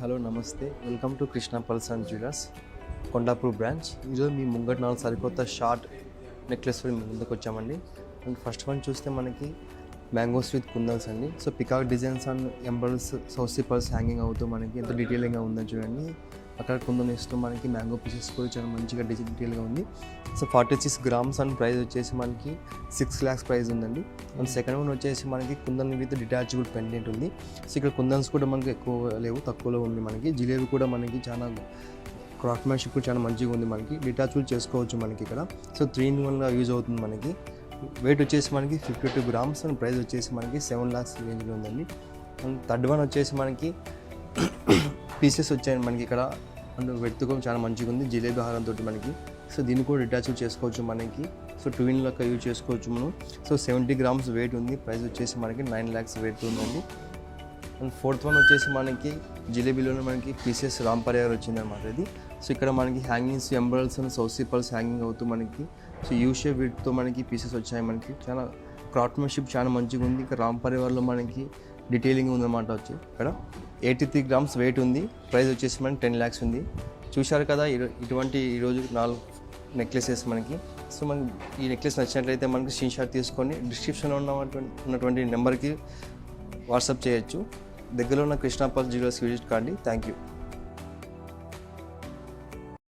Hello నమస్తే, welcome to Krishna pulse and jewellers Kondapur branch. ఈరోజు మీ ముంగట 4 సరికొత్త షార్ట్ నెక్లెస్ మీ ముందుకు వచ్చామండి. అండ్ ఫస్ట్ వన్ చూస్తే మనకి మ్యాంగోస్ విత్ కుందన్స్ అండి. సో పికాక్ డిజైన్స్ అండ్ ఎంబల్స్ సౌసీ పర్ల్స్ హ్యాంగింగ్ అవుతూ మనకి ఎంత డీటెయిలింగ్గా ఉందని చూడండి. అక్కడ కుందన్ ఇస్తూ మనకి మ్యాంగో పీసెస్ కూడా చాలా మంచిగా డీటెయిల్గా ఉంది. సో 46 grams అండ్ ప్రైస్ వచ్చేసి మనకి 6 lakhs ప్రైస్ ఉందండి. అండ్ సెకండ్ వన్ వచ్చేసి మనకి కుందన్ విత్ డిటాచబుల్ పెండెంట్ ఉంది. సో ఇక్కడ కుందన్స్ కూడా మనకి ఎక్కువ లేవు, తక్కువలో ఉంది. మనకి జిలేబీ కూడా మనకి చాలా క్రాఫ్ట్మెన్షిప్ కూడా చాలా మంచిగా ఉంది. మనకి డిటాచబుల్ చేసుకోవచ్చు మనకి ఇక్కడ. సో 3-in-1గా యూజ్ అవుతుంది. మనకి వెయిట్ వచ్చేసి మనకి 52 grams అండ్ ప్రైస్ వచ్చేసి మనకి 7 lakhs రేంజ్లో ఉందండి. అండ్ థర్డ్ వన్ వచ్చేసి మనకి పీసెస్ వచ్చాయి మనకి ఇక్కడ. అండ్ వెతుకం చాలా మంచిగా ఉంది జిలేబీ హారంతో మనకి. సో దీన్ని కూడా డిటాచబుల్ చేసుకోవచ్చు మనకి. సో 2-in లెక్క యూజ్ చేసుకోవచ్చు మనం. సో 70 grams వెయిట్ ఉంది. ప్రైస్ వచ్చేసి మనకి 9 lakhs వెయిట్ ఉందండి. అండ్ ఫోర్త్ వన్ వచ్చేసి మనకి జిలేబీలోనే మనకి పీసెస్ రాంపర్యార్ వచ్చిందన్నమాట ఇది. సో ఇక్కడ మనకి హ్యాంగింగ్స్ ఎంబ్రాయిడరీస్ అండ్ సౌసీ పర్ల్స్ హ్యాంగింగ్ అవుతూ మనకి సో యూ షేప్ వీటితో మనకి పీసెస్ వచ్చాయి. మనకి చాలా క్రాఫ్ట్మెన్షిప్ చాలా మంచిగా ఉంది. ఇంకా రాంపర్యార్లో మనకి డీటెయిలింగ్ ఉందన్నమాట. వచ్చి ఇక్కడ 83 grams వెయిట్ ఉంది. ప్రైస్ వచ్చేసి మనకి 10 lakhs ఉంది. చూశారు కదా ఇటువంటి ఈరోజు 4 నెక్లెసెస్ మనకి. సో మనకి ఈ నెక్లెస్ నచ్చినట్లయితే మనకి స్క్రీన్ షాట్ తీసుకొని డిస్క్రిప్షన్లో ఉన్నటువంటి నెంబర్కి వాట్సాప్ చేయొచ్చు. దగ్గరలో ఉన్న కృష్ణ పల్స్ జ్యువెలర్స్ విజిట్ కాండి. Thank you.